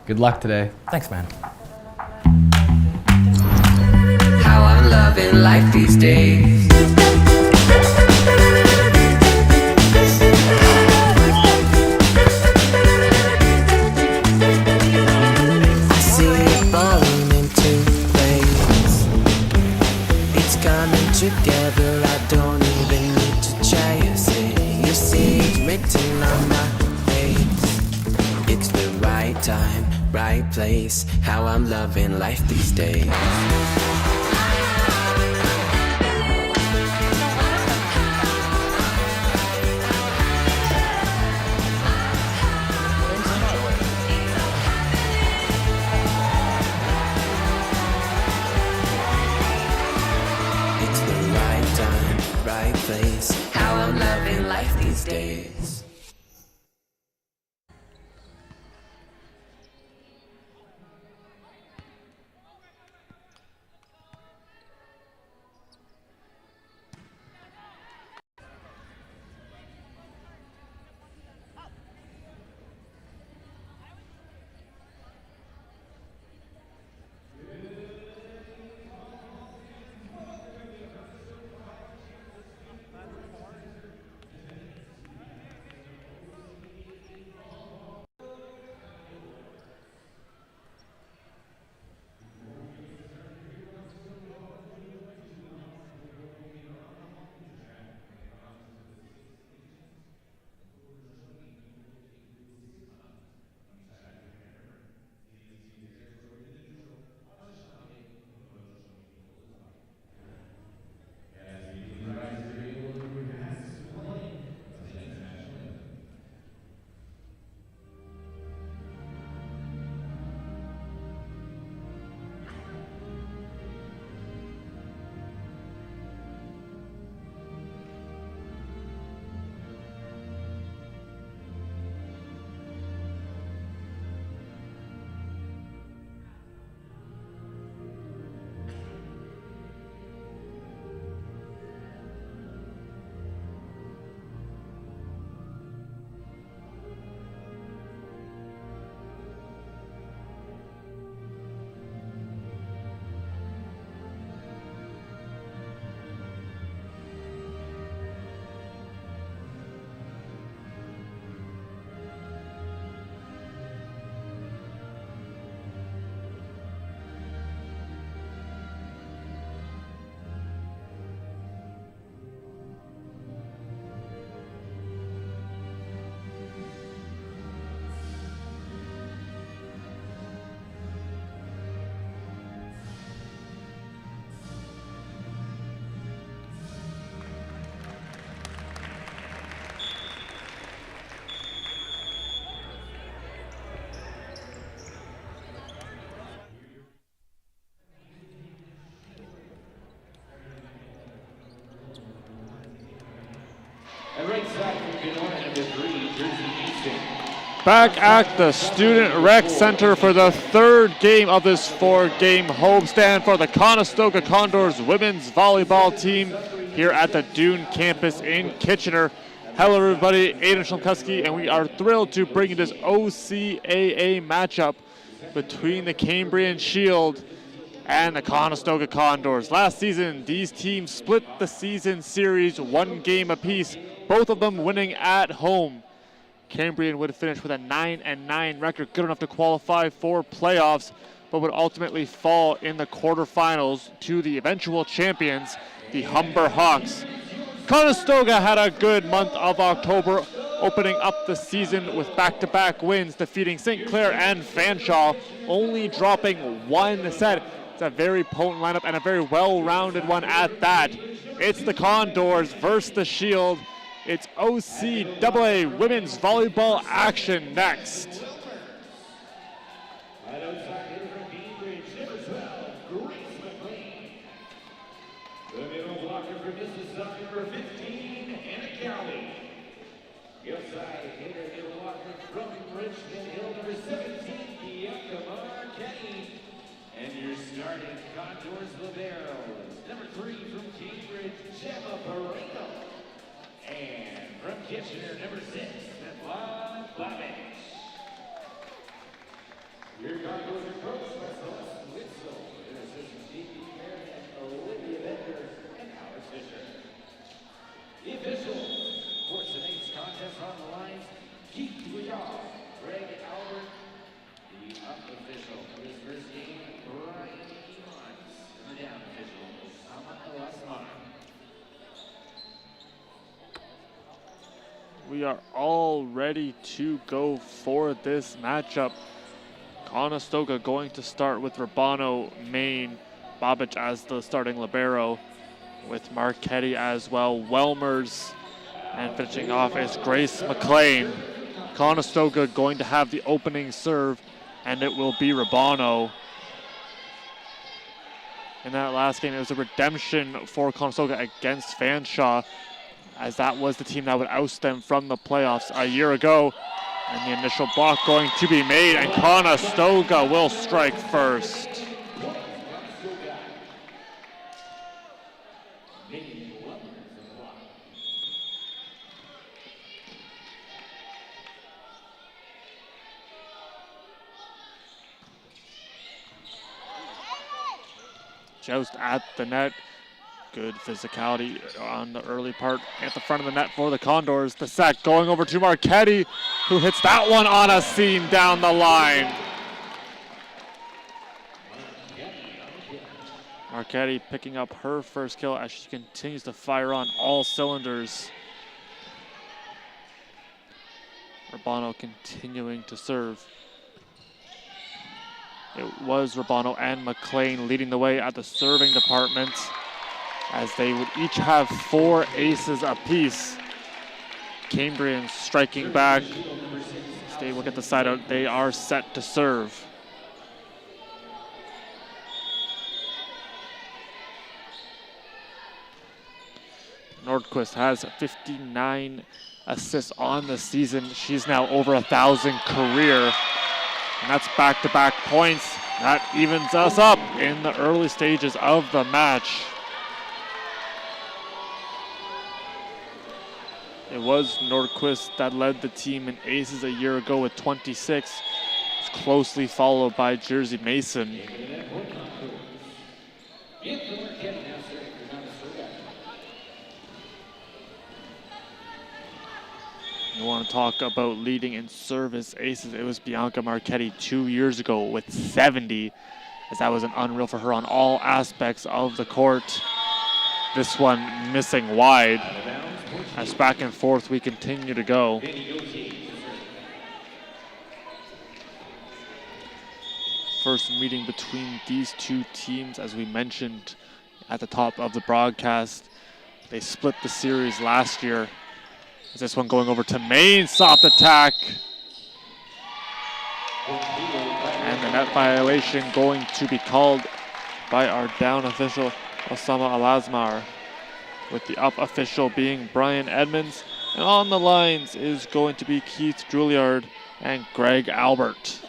Good luck today. Thanks, man. How I'm loving life these days. I see it falling into place. It's coming together. I don't even need to chase it. You see it written on my face. It's the right time, right place. How I'm loving life these days. It's the right time, right place. How I'm loving life these days. Back at the Student Rec Center for the third game of this four-game homestand for the Conestoga Condors women's volleyball team here at the Dune campus in Kitchener. Hello everybody, Aiden Shlomkowski, and we are thrilled to bring you this OCAA matchup between the Cambrian Shield and the Conestoga Condors. Last season, these teams split the season series one game apiece, both of them winning at home. Cambrian would finish with a 9-9 record, good enough to qualify for playoffs, but would ultimately fall in the quarterfinals to the eventual champions, the Humber Hawks. Conestoga had a good month of October, opening up the season with back-to-back wins, defeating St. Clair and Fanshawe, only dropping one set. It's a very potent lineup and a very well-rounded one at that. It's the Condors versus the Shield. It's OCAA women's volleyball action next. The middle blocker for Mississauga, number 15, Anna Cowley. The outside hitter, middle blocker from Richmond Hill, number 17, Yakima Kenny. And your starting Condors liberos, number 3 from Cambridge, Gemma Pareno. And from Kitchener, number 6, Stefan Babich. we are all ready to go for this matchup. Conestoga going to start with Rabano, Main, Babic as the starting libero, with Marchetti as well, Welmers, and finishing off is Grace McLean. Conestoga going to have the opening serve, and it will be Rabano. In that last game, it was a redemption for Conestoga against Fanshawe, as that was the team that would oust them from the playoffs a year ago. And the initial block going to be made, and Conestoga will strike first. Joust at the net. Good physicality on the early part at the front of the net for the Condors. The set going over to Marchetti, who hits that one on a seam down the line. Marchetti picking up her first kill as she continues to fire on all cylinders. Rabano continuing to serve. It was Rabano and McLean leading the way at the serving department, as they would each have 4 aces apiece. Cambrian striking back. They will get the side out. They are set to serve. Nordquist has 59 assists on the season. She's now over 1,000 career. And that's back-to-back points. That evens us up in the early stages of the match. It was Nordquist that led the team in aces a year ago with 26. It's closely followed by Jersey Mason. You want to talk about leading in service aces. It was Bianca Marchetti 2 years ago with 70, as that was an unreal for her on all aspects of the court. This one missing wide. As back and forth we continue to go. First meeting between these two teams, as we mentioned at the top of the broadcast. They split the series last year. This one going over to Main, soft attack. And the net violation going to be called by our down official, Osama Alazmar, with the up official being Brian Edmonds. And on the lines is going to be Keith Juilliard and Greg Albert.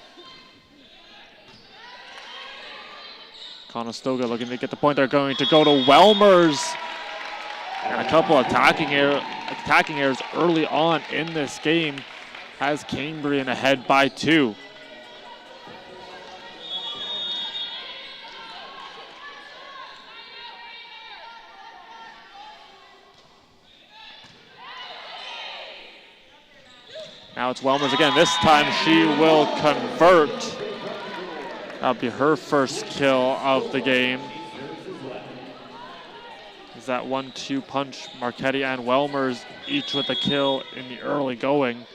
Conestoga looking to get the point. They're going to go to Welmers. And a couple of attacking errors early on in this game has Cambrian ahead by 2. Now it's Welmers again. This time she will convert. That'll be her first kill of the game. Is that 1-2 punch? Marchetti and Welmers each with a kill in the early going.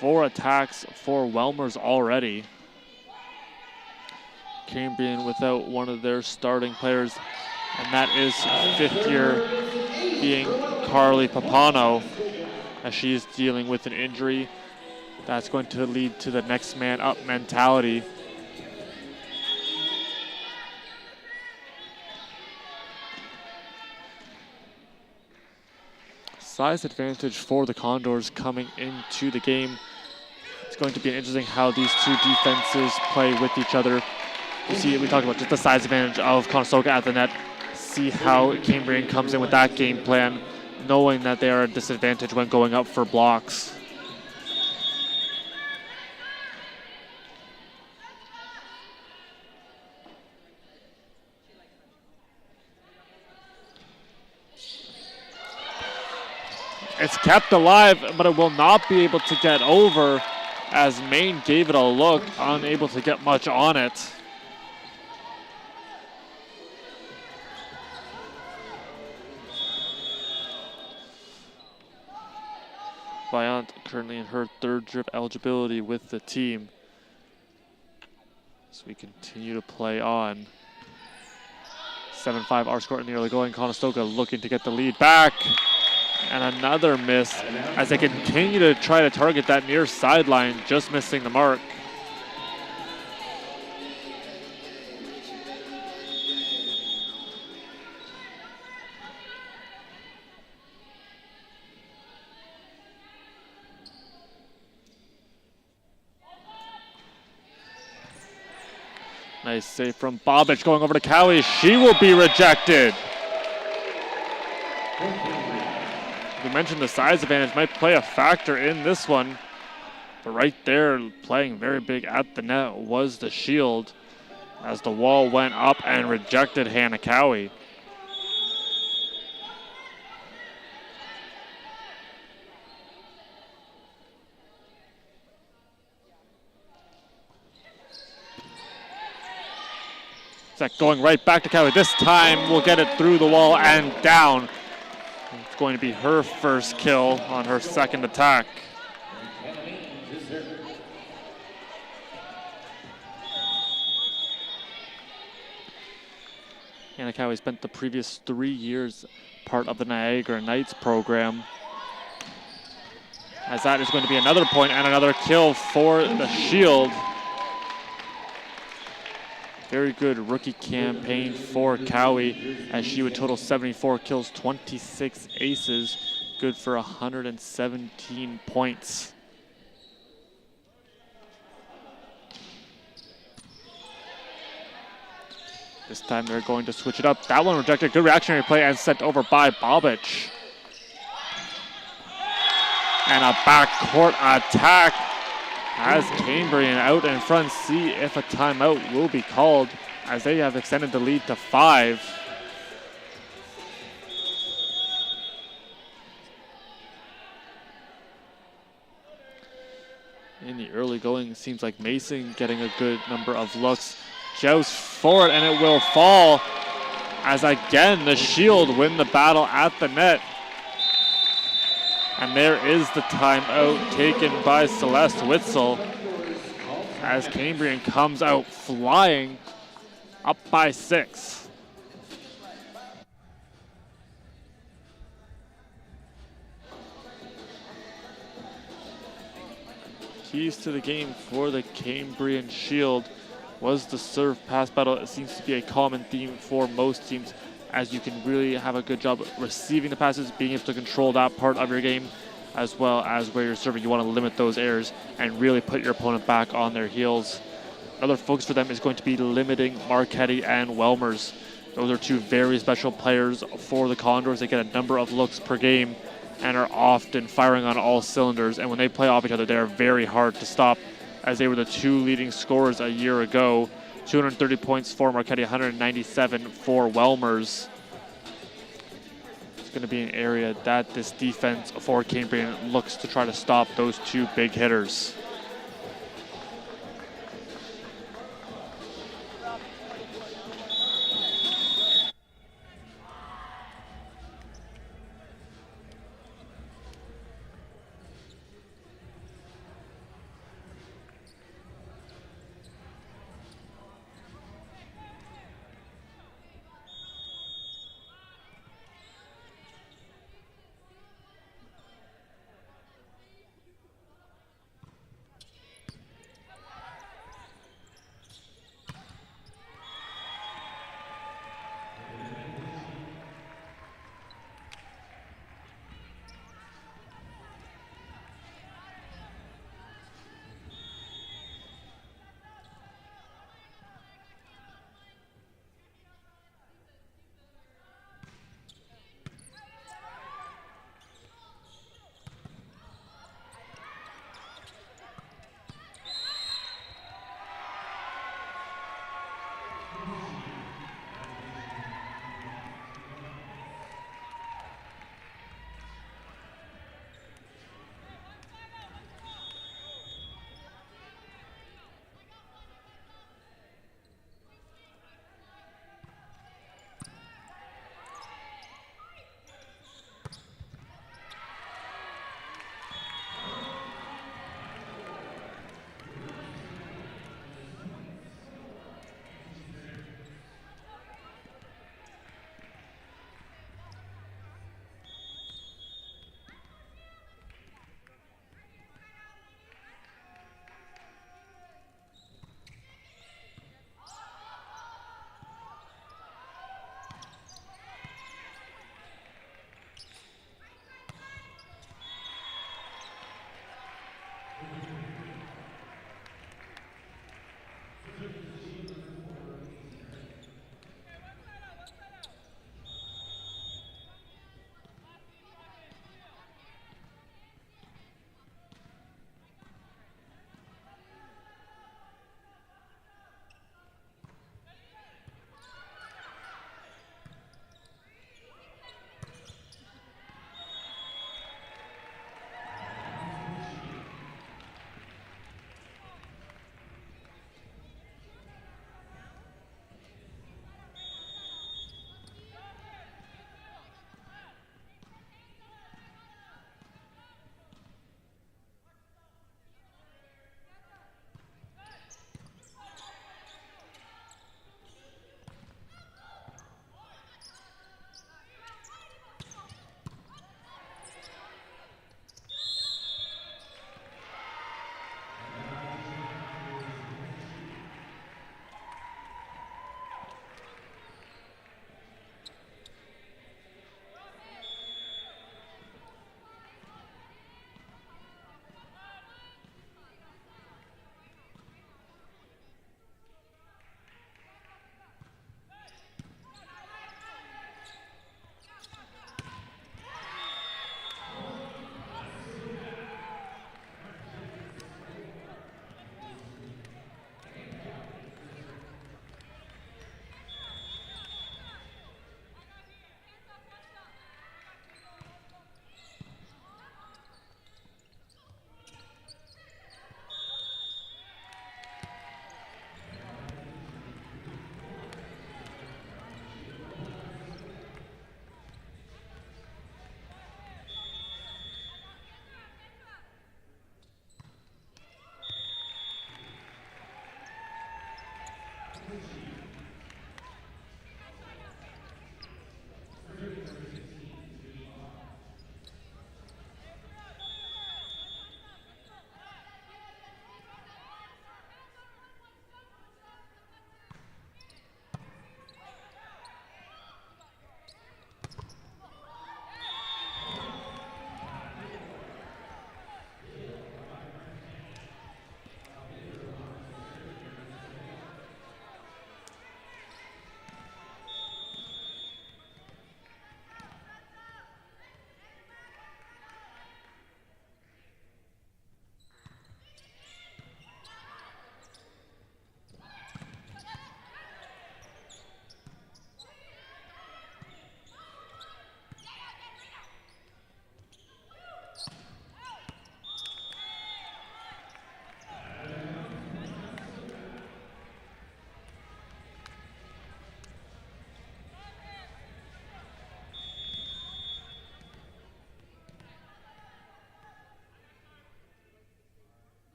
4 attacks for Welmers already. Cambrian without one of their starting players, and that is 5th year being Carly Papano, as she is dealing with an injury. That's going to lead to the next man up mentality. Size advantage for the Condors coming into the game. It's going to be interesting how these two defenses play with each other. You see, we talked about just the size advantage of Conestoga at the net. See how Cambrian comes in with that game plan, knowing that they are at a disadvantage when going up for blocks. It's kept alive, but it will not be able to get over, as Maine gave it a look, unable to get much on it. Viant currently in her third trip eligibility with the team. So we continue to play on. 7-5 our score in the early going. Conestoga looking to get the lead back. And another miss as they continue to try to target that near sideline, just missing the mark. Nice save from Bobic going over to Cowie. She will be rejected. We mentioned the size advantage might play a factor in this one. But right there, playing very big at the net was the shield as the wall went up and rejected Hannah Cowie. Zach going right back to Cowie. This time we'll get it through the wall and down. It's going to be her first kill on her second attack. Hannah Cowie spent the previous 3 years part of the Niagara Knights program. As that is going to be another point and another kill for the Shield. Very good rookie campaign for Cowie as she would total 74 kills, 26 aces, good for 117 points. This time they're going to switch it up. That one rejected, good reactionary play and sent over by Bobic. And a backcourt attack. Has Cambrian out in front, see if a timeout will be called as they have extended the lead to 5. In the early going, it seems like Mason getting a good number of looks. Joust for it and it will fall as again the Shield win the battle at the net. And there is the timeout taken by Celeste Witzel as Cambrian comes out flying up by 6. Keys to the game for the Cambrian Shield was the serve pass battle. It seems to be a common theme for most teams, as you can really have a good job receiving the passes, being able to control that part of your game, as well as where you're serving. You want to limit those errors and really put your opponent back on their heels. Another focus for them is going to be limiting Marchetti and Welmers. Those are two very special players for the Condors. They get a number of looks per game and are often firing on all cylinders. And when they play off each other, they are very hard to stop, as they were the 2 leading scorers a year ago. 230 points for Marchetti, 197 for Welmers. It's going to be an area that this defense for Cambrian looks to try to stop those 2 big hitters.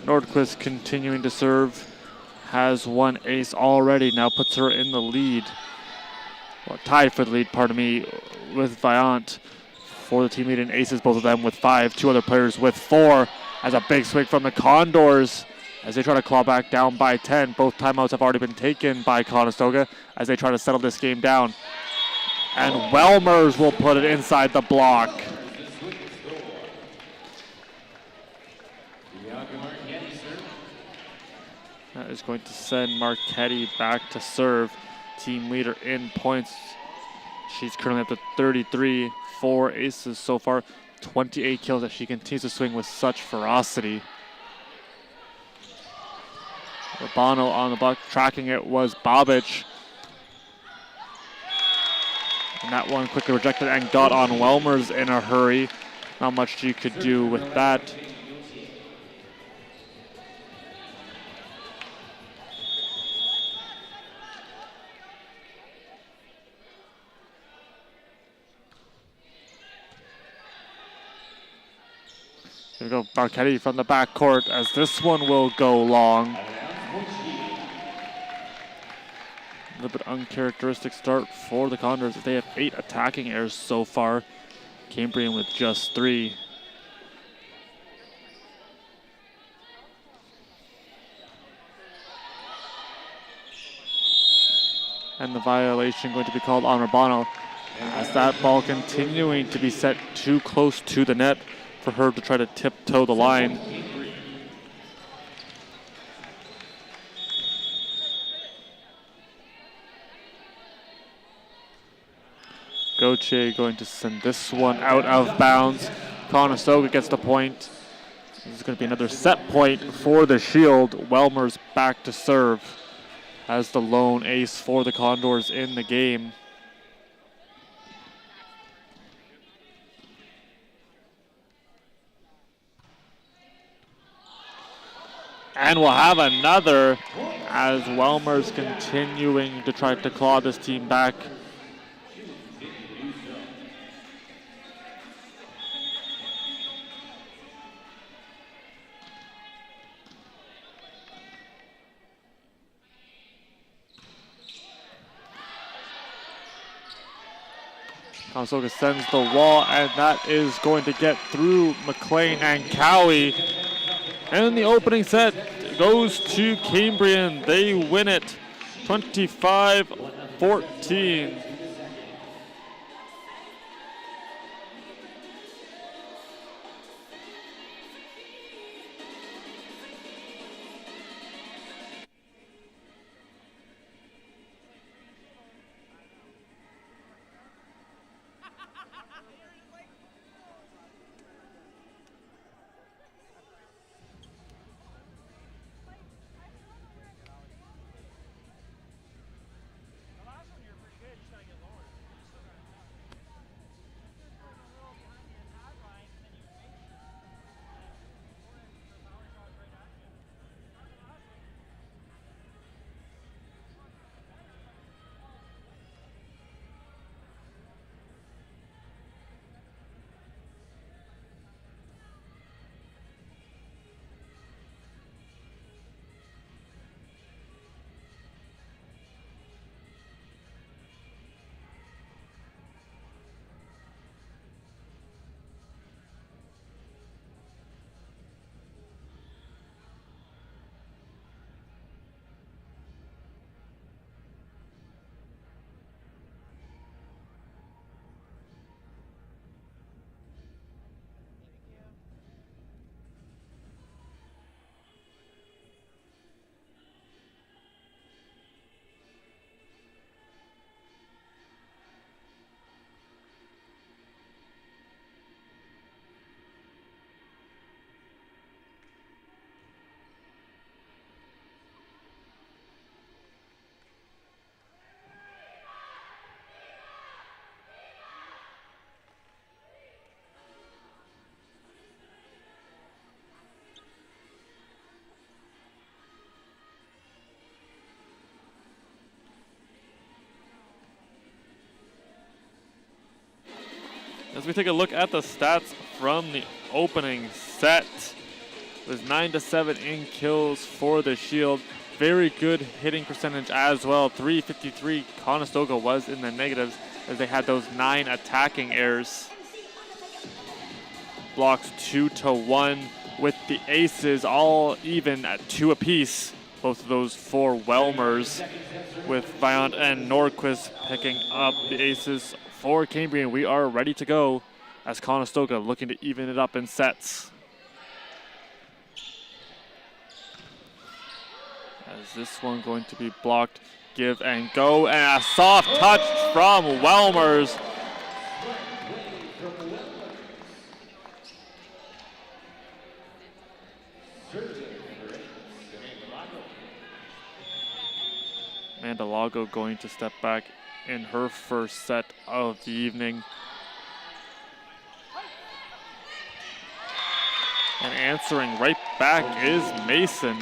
Nordquist continuing to serve. Has one ace already, now puts her in the lead. Well, tied for the lead, pardon me, with Viant for the team lead in aces, both of them with 5. 2 other players with 4. As a big swing from the Condors as they try to claw back down by 10. Both timeouts have already been taken by Conestoga as they try to settle this game down. And Welmers will put it inside the block. That is going to send Marchetti back to serve. Team leader in points. She's currently up to 33, 4 aces so far, 28 kills as she continues to swing with such ferocity. Urbano on the block, tracking it was Bobic. And that one quickly rejected and got on Welmers in a hurry. Not much you could do with that. Here we go, Marchetti from the back court as this one will go long. A little bit uncharacteristic start for the Condors. They have 8 attacking errors so far. Cambrian with just 3. And the violation going to be called on Urbano as that ball continuing to be set too close to the net for her to try to tiptoe the line. Gauthier going to send this one out of bounds. Conestoga gets the point. This is going to be another set point for the Shield. Welmers back to serve as the lone ace for the Condors in the game. And we'll have another as Welmers continuing to try to claw this team back. Conestoga sends the wall, and that is going to get through McLean and Cowie. And the opening set goes to Cambrian. They win it 25-14. As we take a look at the stats from the opening set, It was 9-7 in kills for the Shield. Very good hitting percentage as well. 353. Conestoga was in the negatives as they had those 9 attacking errors. Blocks 2-1 with the aces all even at 2 apiece. Both of those for Welmers, with Viant and Nordquist picking up the aces for Cambrian. We are ready to go as Conestoga looking to even it up in sets. As this one going to be blocked, give and go, and a soft touch from Welmers. Mandalago going to step back in her first set of the evening. And answering right back is Mason.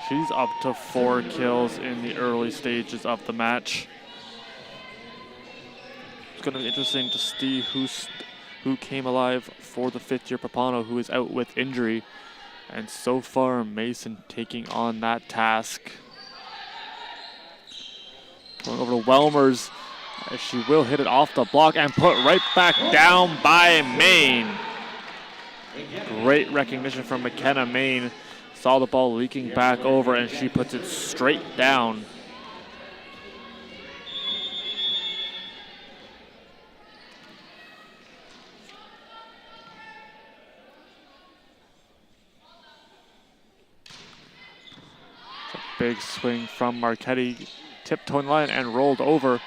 She's up to 4 kills in the early stages of the match. It's going to be interesting to see who came alive for the 5th-year Papano, who is out with injury. And so far, Mason taking on that task. Going over to Welmers, as she will hit it off the block and put right back down by Maine. Great recognition from McKenna Maine. Saw the ball leaking back over and she puts it straight down. It's a big swing from Marchetti. Tiptoeing line and rolled over.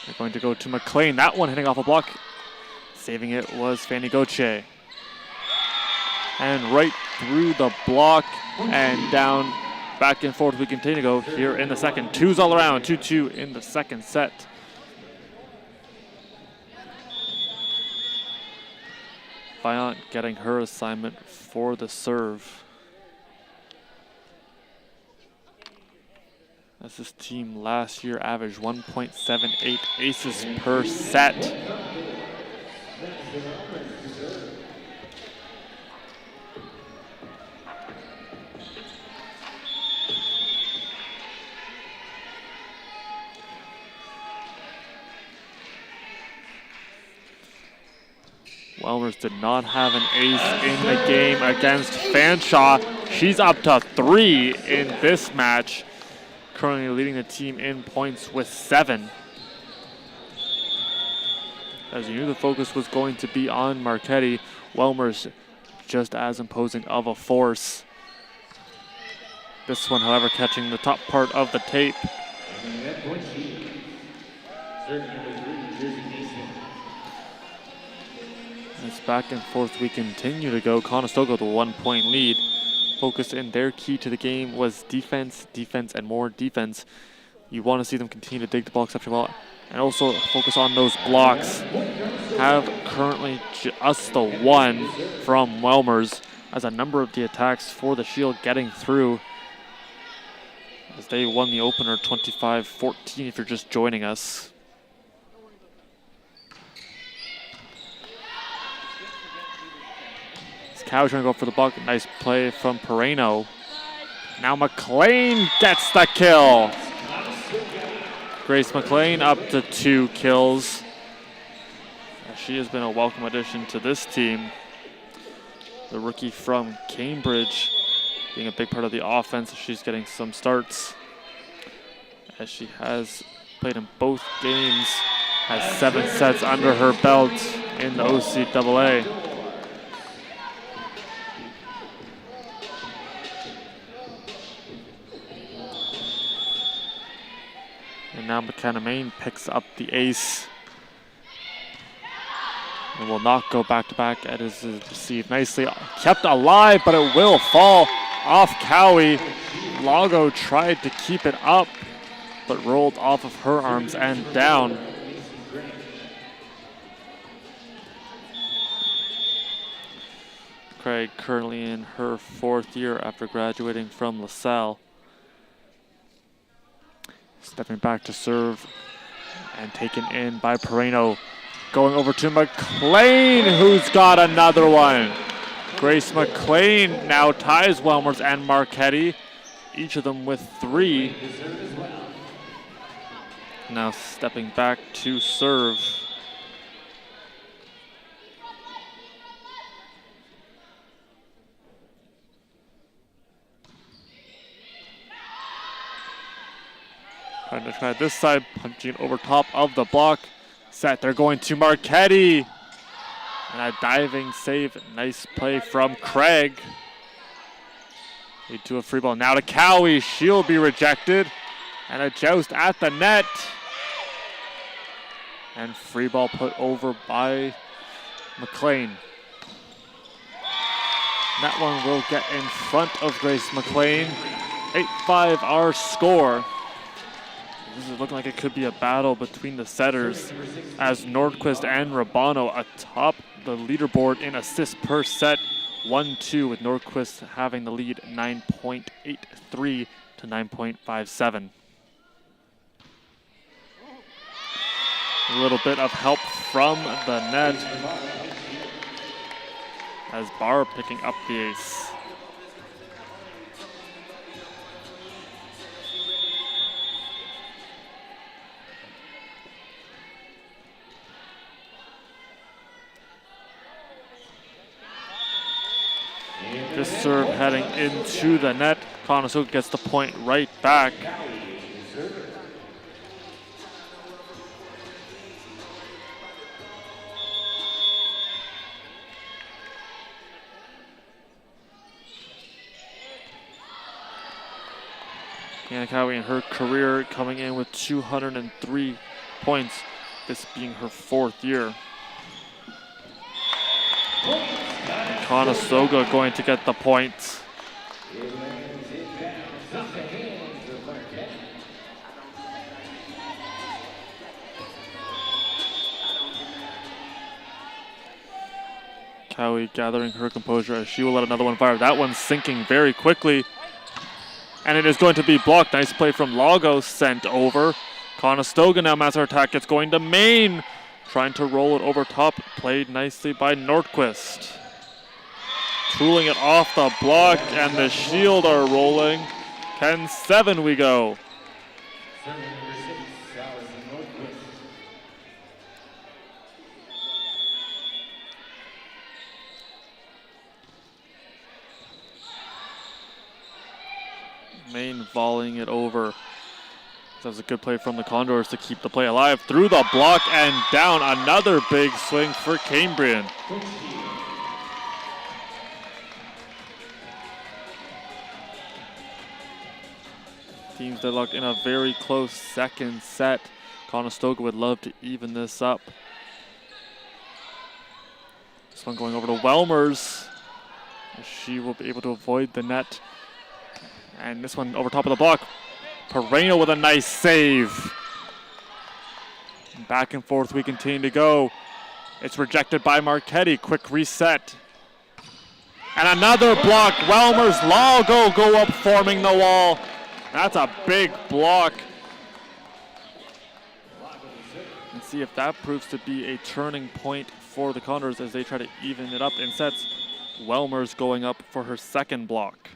They're going to go to McLean. That one hitting off a block. Saving it was Fanny Gauthier. And right through the block and down, back and forth we continue to go here in the second. 2s all around, 2-2 in the second set. Viant getting her assignment for the serve. As this team last year averaged 1.78 aces per set. Welmers did not have an ace in the game against Fanshawe. She's up to 3 in this match. Currently leading the team in points with 7. As you knew the focus was going to be on Marchetti, Welmers just as imposing of a force. This one, however, catching the top part of the tape. As back and forth we continue to go. Conestoga with a 1-point lead. Focus in their key to the game was defense, defense, and more defense. You want to see them continue to dig the ball exceptionally well and also focus on those blocks. Have currently just the 1 from Welmers as a number of the attacks for the Shield getting through as they won the opener 25-14 if you're just joining us. Cow trying to go for the block. Nice play from Pereno. Now McLean gets the kill. Grace McLean up to 2 kills. She has been a welcome addition to this team. The rookie from Cambridge being a big part of the offense. She's getting some starts as she has played in both games. Has 7 sets under her belt in the OCAA. And now McKenna Maine picks up the ace. And will not go back-to-back. It is received nicely. Kept alive, but it will fall off Cowie. Lago tried to keep it up, but rolled off of her arms and down. Craig currently in her 4th year after graduating from LaSalle. Stepping back to serve and taken in by Pereno. Going over to McLean, who's got another one. Grace McLean now ties Welmers and Marquette, each of them with 3. Now stepping back to serve. Trying to try this side, punching over top of the block. Set, they're going to Marquette. And a diving save, nice play from Craig. Lead to a free ball, now to Cowie, she'll be rejected. And a joust at the net. And free ball put over by McLean. That one will get in front of Grace McLean. 8-5 our score. This is looking like it could be a battle between the setters as Nordquist and Rabano atop the leaderboard in assists per set. 1-2 with Nordquist having the lead 9.83 to 9.57. A little bit of help from the net as Barr picking up the ace. This serve heading into the net. Conestoga gets the point right back. Yanakawi in her career coming in with 203 points, this being her 4th year. Conestoga going to get the point. Cowie gathering her composure as she will let another one fire. That one's sinking very quickly. And it is going to be blocked. Nice play from Lagos, sent over. Conestoga now master attack. It's going to Maine. Trying to roll it over top. Played nicely by Nordquist. Tooling it off the block, and the Shield are rolling. 10-7 we go. Maine volleying it over. That was a good play from the Condors to keep the play alive. Through the block and down. Another big swing for Cambrian. Teams that locked in a very close second set. Conestoga would love to even this up. This one going over to Welmers. She will be able to avoid the net. And this one over top of the block. Pereno with a nice save. Back and forth we continue to go. It's rejected by Marquette. Quick reset. And another block. Welmers, Lago go up forming the wall. That's a big block. Let's see if that proves to be a turning point for the Condors as they try to even it up in sets. Welmers going up for her second block.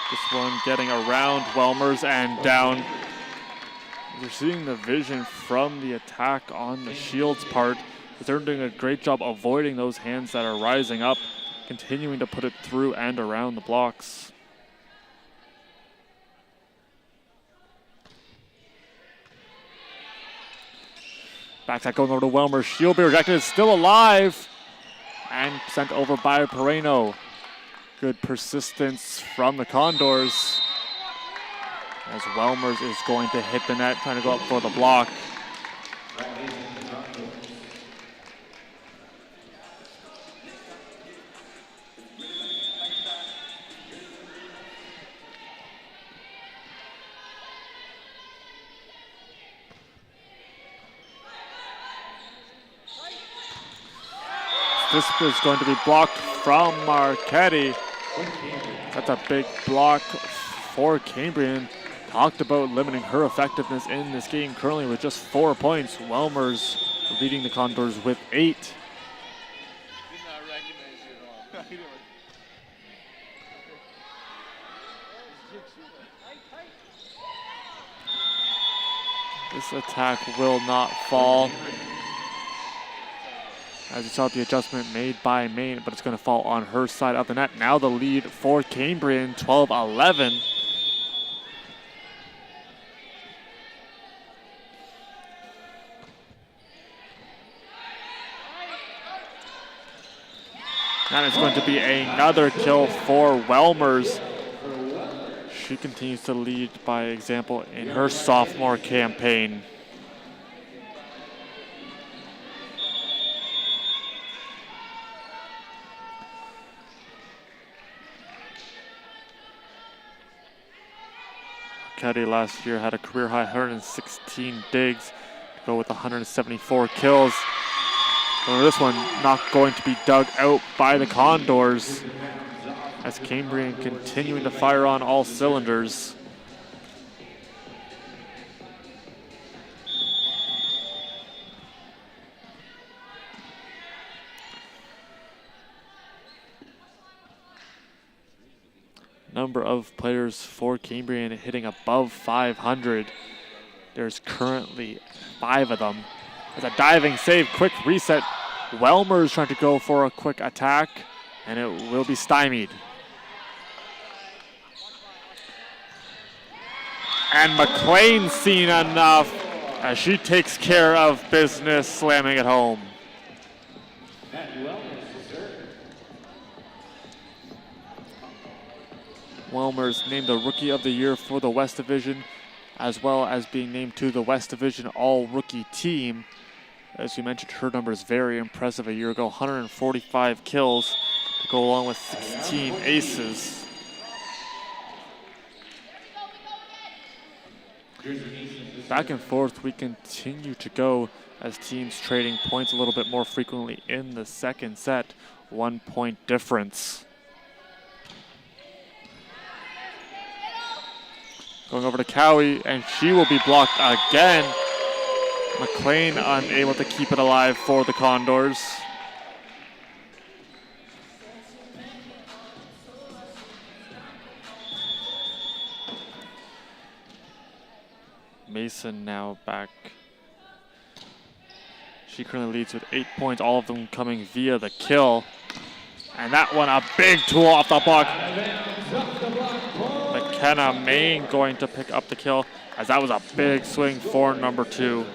This one getting around Welmers and down. You're seeing the vision from the attack on the Shield's part. They're doing a great job avoiding those hands that are rising up, continuing to put it through and around the blocks. Backside going over to Welmers. Shield be rejected, is still alive and sent over by Pereno. Good persistence from the Condors as Welmers is going to hit the net, trying to go up for the block. This is going to be blocked from Marquette. That's a big block for Cambrian. talked about limiting her effectiveness in this game currently with just 4 points. Welmers leading the Condors with 8. Did not recognize you at all. This attack will not fall. As you saw, the adjustment made by Maine, but it's going to fall on her side of the net. Now the lead for Cambrian, 12-11. That is going to be another kill for Welmers. She continues to lead by example in her sophomore campaign. Caddy last year had a career high 116 digs to go with 174 kills. So this one not going to be dug out by the Condors, as Cambrian continuing to fire on all cylinders. Number of players for Cambrian hitting above 500. There's currently 5 of them. As a diving save, quick reset. Welmers trying to go for a quick attack, and it will be stymied. And McLean seen enough as she takes care of business, slamming it home. Welmers named the Rookie of the Year for the West Division, as well as being named to the West Division All-Rookie Team. As you mentioned, her number is very impressive. A year ago, 145 kills to go along with 16 aces. Back and forth, we continue to go as teams trading points a little bit more frequently in the second set. 1 point difference. Going over to Cowie, and she will be blocked again. McLean unable to keep it alive for the Condors. Mason now back. She currently leads with 8 points, all of them coming via the kill. And that one, a big tool off the block. McKenna Main going to pick up the kill, as that was a big swing for number 2.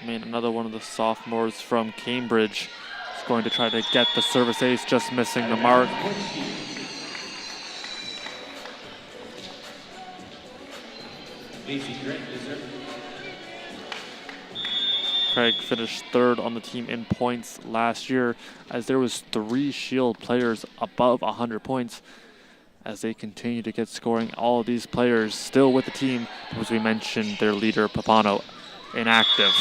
Main, another one of the sophomores from Cambridge, is going to try to get the service ace, just missing the mark. Craig finished 3rd on the team in points last year, as there was 3 Shield players above 100 points. As they continue to get scoring, all of these players still with the team, as we mentioned, their leader Papano inactive.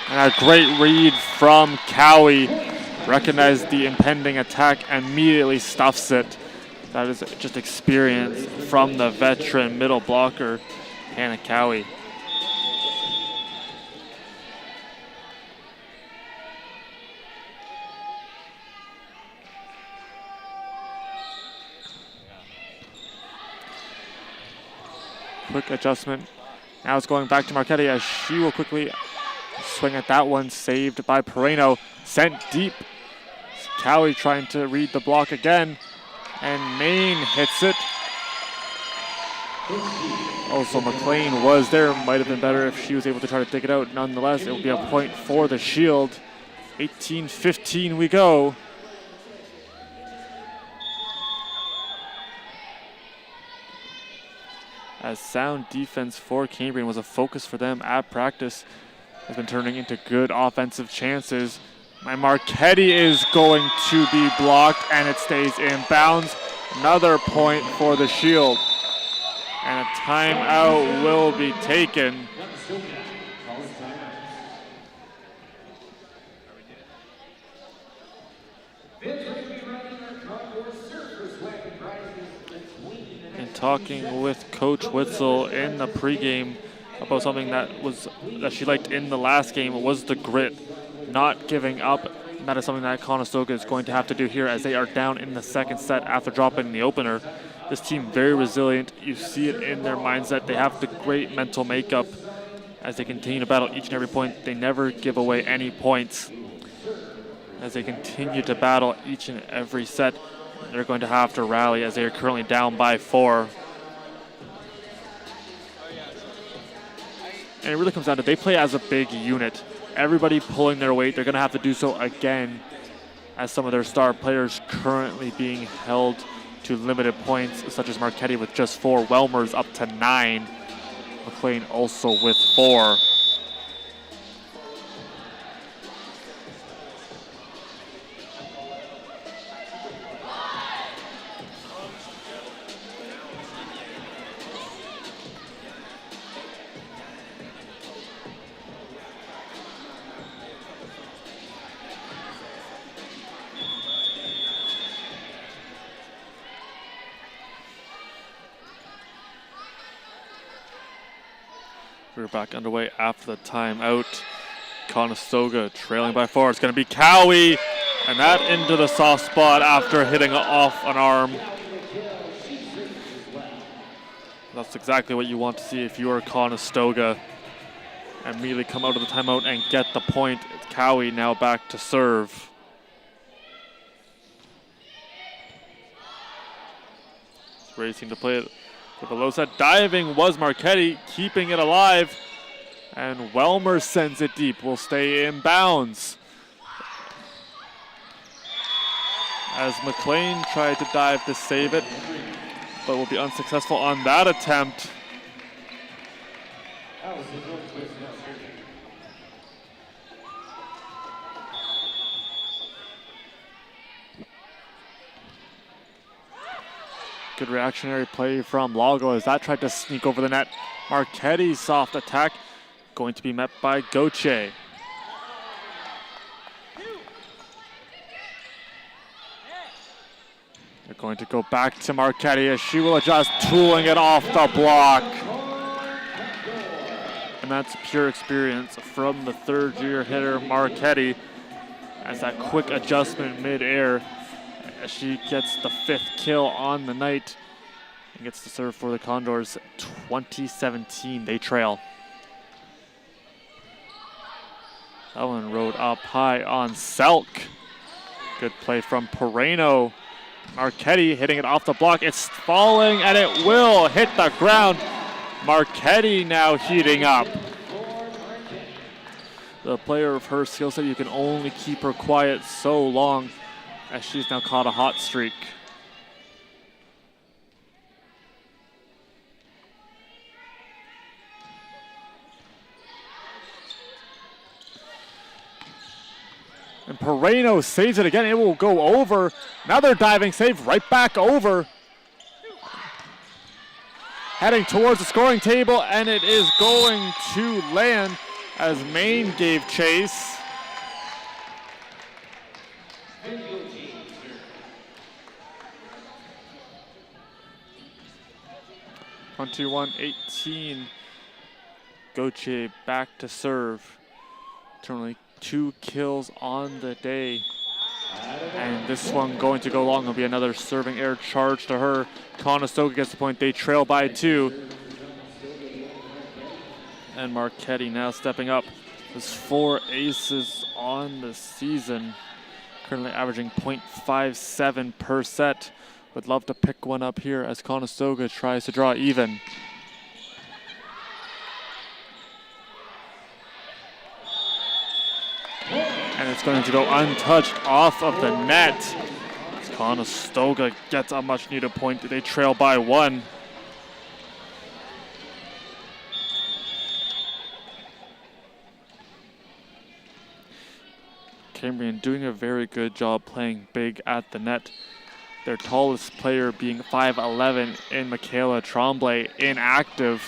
And a great read from Cowie. Recognized the impending attack, immediately stuffs it. That is just experience from the veteran middle blocker, Hannah Cowie. Quick adjustment. Now it's going back to Marchetti, as she will quickly swing at that one, saved by Pereno. Sent deep. Cowie trying to read the block again, and Main hits it. Also, McLean was there. Might have been better if she was able to try to dig it out. Nonetheless, it will be a point for the Shield. 18-15 we go. as sound defense for Cambrian was a focus for them at practice. Has been turning into good offensive chances. My Marchetti is going to be blocked, and it stays in bounds. Another point for the Shield. And a timeout will be taken. And talking with Coach Witzel in the pregame about something that she liked in the last game was the grit, not giving up. And that is something that Conestoga is going to have to do here as they are down in the second set after dropping the opener. This team very resilient. You see it in their mindset. They have the great mental makeup as they continue to battle each and every point. They never give away any points. As they continue to battle each and every set, they're going to have to rally as they are currently down by 4. And it really comes down to they play as a big unit. Everybody pulling their weight. They're going to have to do so again as some of their star players currently being held to limited points, such as Marchetti with just 4, Welmer's up to 9, McLean also with 4. We're back underway after the timeout. Conestoga trailing by 4. It's going to be Cowie, and that into the soft spot after hitting off an arm. That's exactly what you want to see if you are Conestoga. And immediately come out of the timeout and get the point. It's Cowie now back to serve. It's racing to play it. The below set diving was Marchetti, keeping it alive. And Welmer sends it deep, will stay in bounds. As McLean tried to dive to save it, but will be unsuccessful on that attempt. Good reactionary play from Lago as that tried to sneak over the net. Marchetti's soft attack going to be met by Gauthier. They're going to go back to Marchetti as she will adjust, tooling it off the block. And that's pure experience from the third-year hitter Marchetti as that quick adjustment mid-air. As she gets the 5th kill on the night and gets to serve for the Condors. 2017, they trail. That one rode up high on Selk. Good play from Pereno. Marchetti hitting it off the block. It's falling and it will hit the ground. Marchetti now heating up. The player of her skill set, you can only keep her quiet so long, as she's now caught a hot streak. And Pereno saves it again. It will go over. Another diving save right back over. Heading towards the scoring table, and it is going to land as Maine gave chase. 21-18. Gauthier back to serve. Currently 2 kills on the day. And this one going to go long. Will be another serving air charge to her. Conestoga gets the point. They trail by 2. And Marchetti now stepping up. There's 4 aces on the season. Currently averaging .57 per set. Would love to pick one up here as Conestoga tries to draw even. And it's going to go untouched off of the net. As Conestoga gets a much needed point. They trail by 1. Cambrian doing a very good job playing big at the net. Their tallest player being 5'11" in Michaela Tremblay, inactive.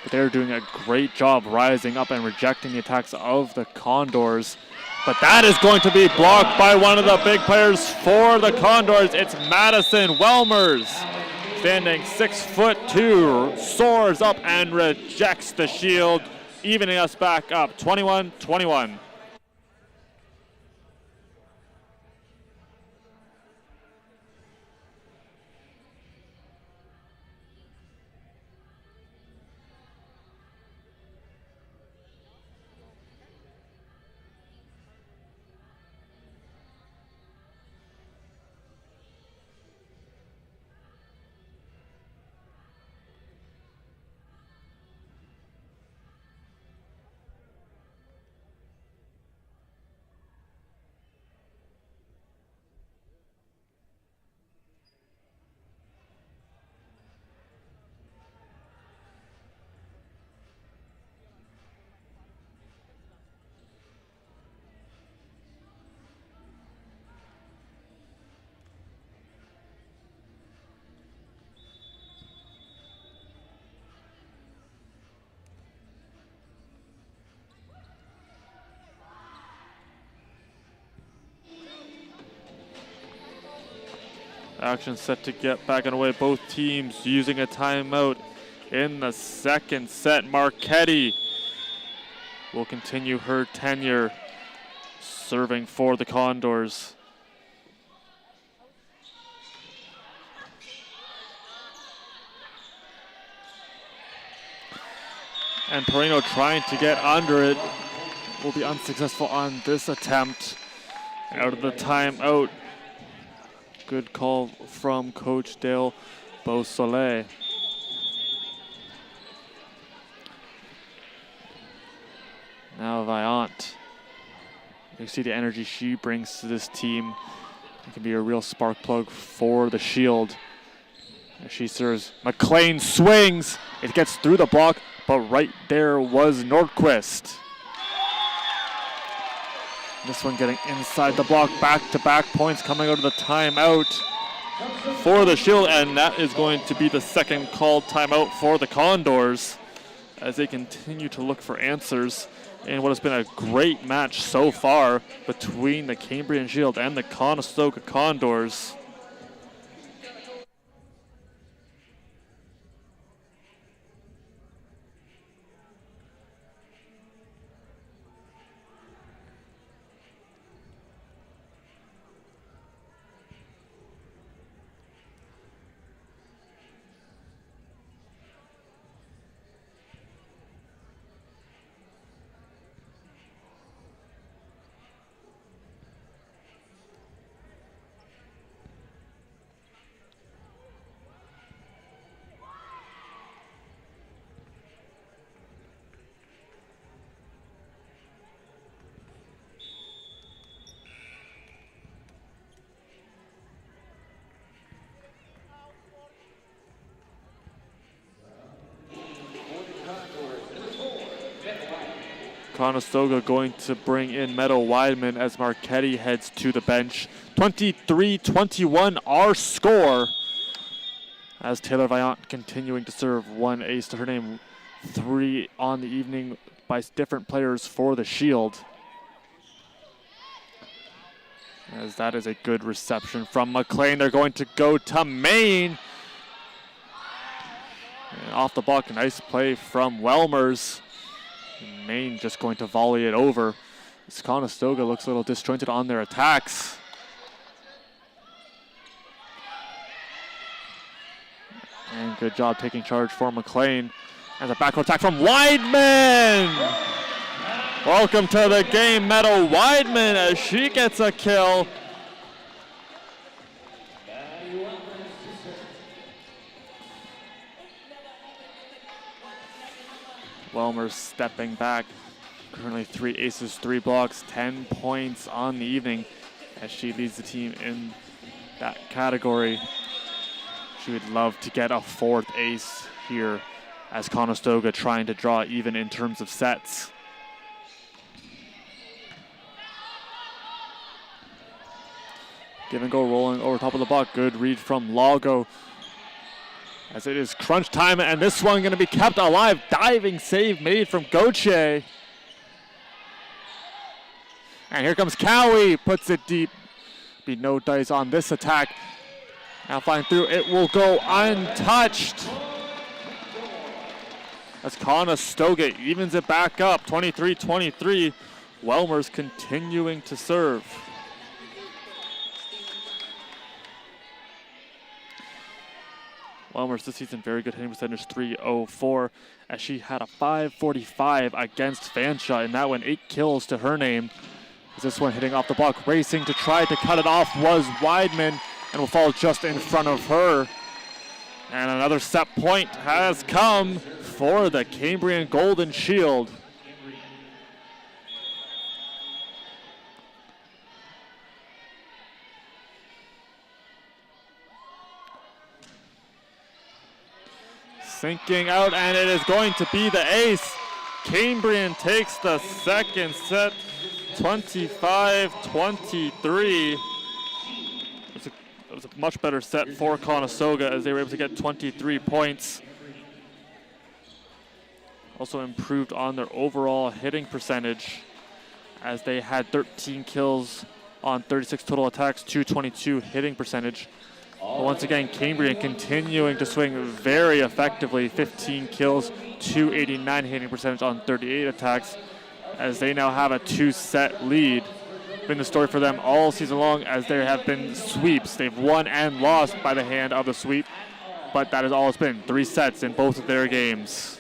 But they're doing a great job rising up and rejecting the attacks of the Condors. But that is going to be blocked by one of the big players for the Condors. It's Madison Welmers, standing 6'2", soars up and rejects the shield, evening us back up 21-21. Action set to get back underway. Both teams using a timeout in the second set. Marchetti will continue her tenure serving for the Condors. And Perino trying to get under it will be unsuccessful on this attempt. Out of the timeout. Good call from Coach Dale Beausoleil. Now Vaillant. You see the energy she brings to this team. It can be a real spark plug for the Shield. As she serves, McLean swings. It gets through the block, but right there was Nordquist. This one getting inside the block, back-to-back points coming out of the timeout for the Shield, and that is going to be the second called timeout for the Condors as they continue to look for answers in what has been a great match so far between the Cambrian Shield and the Conestoga Condors. Conestoga going to bring in Meadow Weidman as Marchetti heads to the bench. 23-21 our score. As Taylor Vaillant continuing to serve one ace to her name. 3 on the evening by different players for the Shield. As that is a good reception from McLean. They're going to go to Maine. And off the block, a nice play from Welmers. Maine just going to volley it over. This Conestoga looks a little disjointed on their attacks. And good job taking charge for McLean. And the backrow attack from Weidman! Welcome to the game, Meadow Weidman, as she gets a kill. Welmers stepping back. Currently 3 aces, 3 blocks, 10 points on the evening as she leads the team in that category. She would love to get a 4th ace here as Conestoga trying to draw even in terms of sets. Give and go rolling over top of the block. Good read from Lago. As it is crunch time, and this one going to be kept alive. Diving save made from Gauthier. And here comes Cowie, puts it deep. Be no dice on this attack. Now flying through, it will go untouched. As Conestoga evens it back up, 23-23. Welmer's continuing to serve. Welmer's this season very good hitting percentage, 304, as she had a 545 against Fanshawe, and that went 8 kills to her name. As this one hitting off the block, racing to try to cut it off was Weidman, and will fall just in front of her. And another set point has come for the Cambrian Golden Shield. Sinking out, and it is going to be the ace. Cambrian takes the second set, 25-23. It was a much better set for Conestoga as they were able to get 23 points. Also improved on their overall hitting percentage as they had 13 kills on 36 total attacks, 222 hitting percentage. But once again, Cambrian continuing to swing very effectively, 15 kills, 289 hitting percentage on 38 attacks, as they now have a 2-set lead. Been the story for them all season long, as there have been sweeps. They've won and lost by the hand of the sweep, but that is all it's been, 3 sets in both of their games.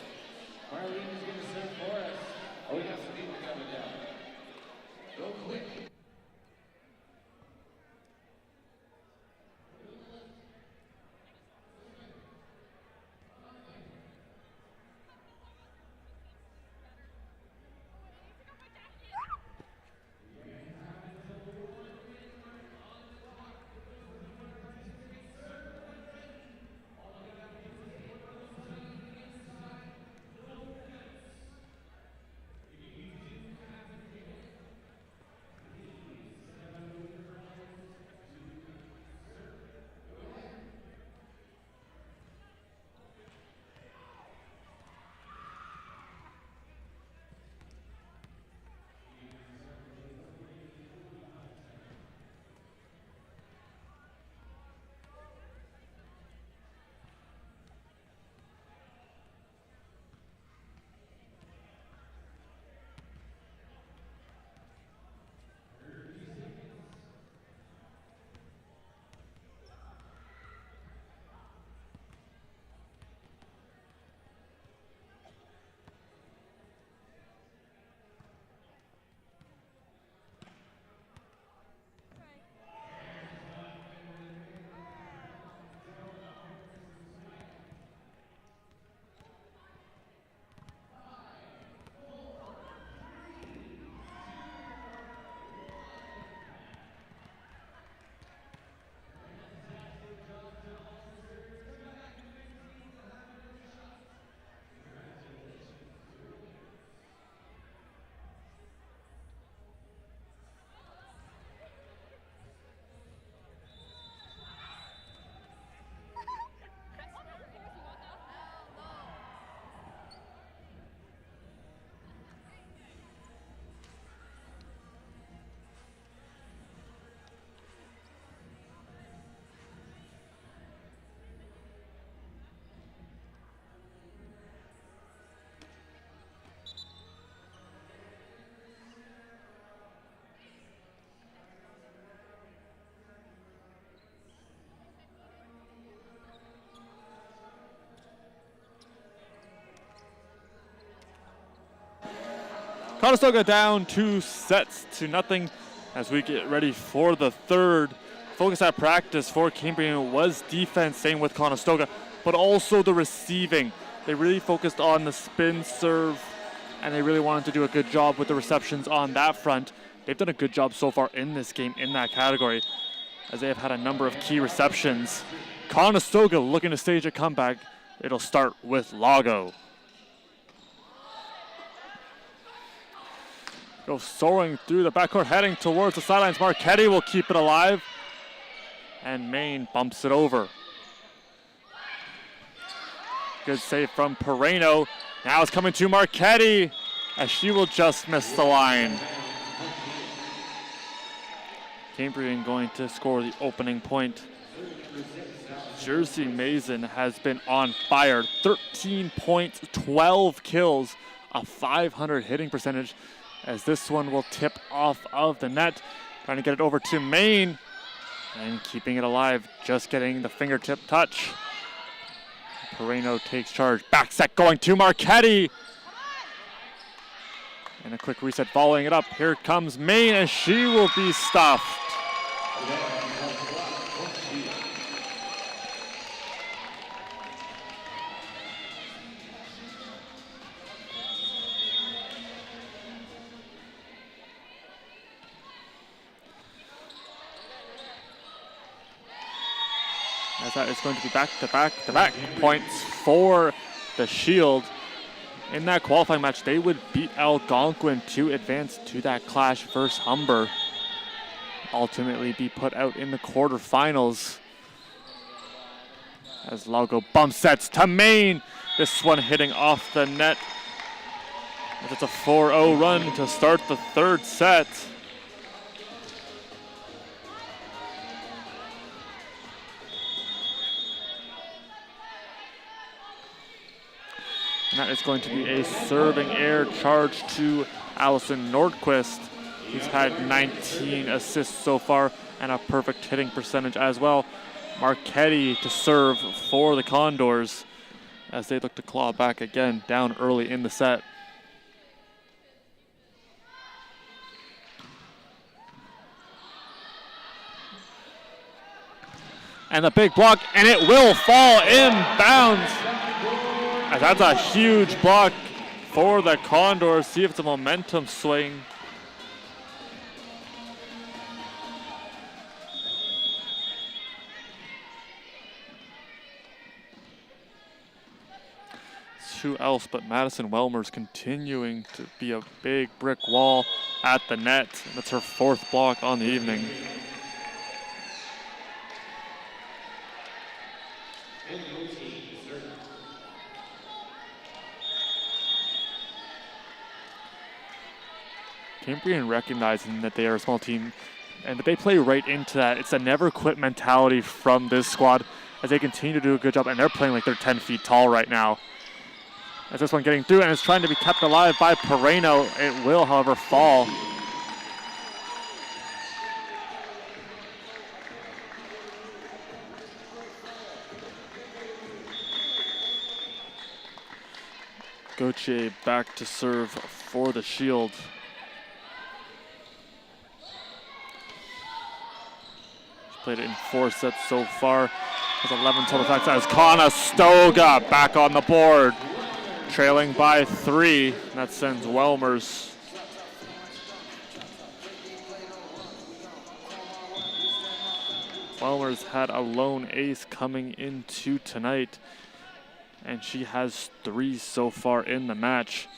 Conestoga down 2-0 as we get ready for the third. Focus at practice for Cambrian was defense, same with Conestoga, but also the receiving. They really focused on the spin serve, and they really wanted to do a good job with the receptions on that front. They've done a good job so far in this game in that category, as they have had a number of key receptions. Conestoga looking to stage a comeback. It'll start with Lago. Go soaring through the backcourt, heading towards the sidelines. Marchetti will keep it alive. and Maine bumps it over. Good save from Pereno. Now it's coming to Marchetti, as she will just miss the line. Cambrian going to score the opening point. Jersey Mason has been on fire. 13 points, 12 kills, a .500 hitting percentage, as this one will tip off of the net. Trying to get it over to Maine, and keeping it alive, just getting the fingertip touch. Pereno takes charge. Back set going to Marchetti. And a quick reset following it up. Here comes Maine, and she will be stuffed. As that is going to be back-to-back points for the Shield. In that qualifying match, they would beat Algonquin to advance to that clash versus Humber. Ultimately be put out in the quarterfinals. As Lago bump sets to Maine. This one hitting off the net. It's a 4-0 run to start the third set. And that is going to be a serving air charge to Allison Nordquist. He's had 19 assists so far and a perfect hitting percentage as well. Marchetti to serve for the Condors as they look to claw back again down early in the set. And the big block, and it will fall inbounds. That's a huge block for the Condors. See if it's a momentum swing. Who else but Madison Welmers continuing to be a big brick wall at the net. That's her fourth block on the evening. Cambrian recognizing that they are a small team and that they play right into that. It's a never quit mentality from this squad as they continue to do a good job, and they're playing like they're 10 feet tall right now. As this one getting through, and it's trying to be kept alive by Pereno. It will, however, fall. Gauthier back to serve for the Shield. She's played it in 4 sets so far. Has 11 total attacks. As Conestoga back on the board. Trailing by 3. That sends Welmers. Welmers had a lone ace coming into tonight, and she has 3 so far in the match.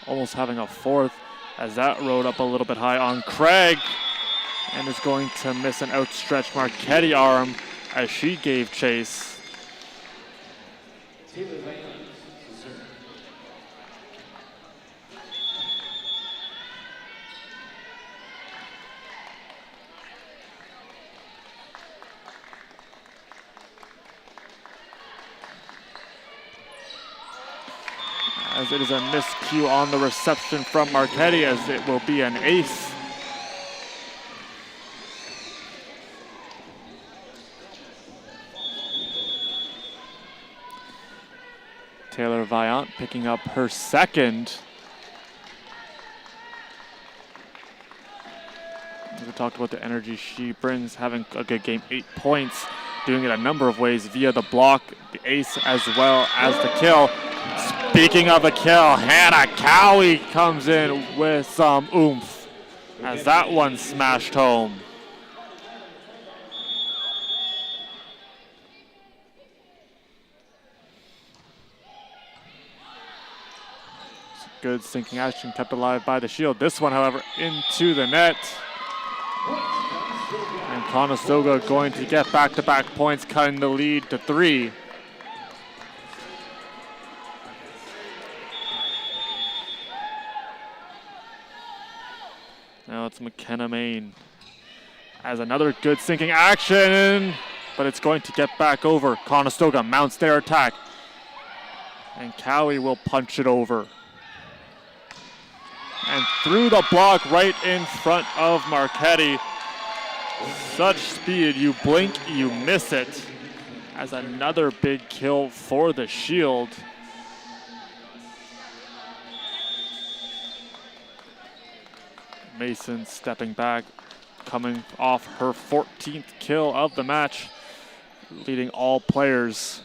Almost having a 4th as that rode up a little bit high on Craig, and is going to miss an outstretched Marchetti arm as she gave chase. As it is a miscue on the reception from Marchetti, as it will be an ace. Taylor Viant picking up her second. We talked about the energy she brings, having a good game, 8 points, doing it a number of ways via the block, the ace, as well as the kill. Speaking of a kill, Hannah Cowie comes in with some oomph as that one smashed home. Good sinking action kept alive by the Shield. This one, however, into the net. And Conestoga going to get back-to-back points, cutting the lead to 3. Now it's McKenna Main. As another good sinking action, but it's going to get back over. Conestoga mounts their attack. And Cowie will punch it over. And through the block right in front of Marchetti. Such speed, you blink, you miss it. As another big kill for the Shield. Mason stepping back, coming off her 14th kill of the match, leading all players.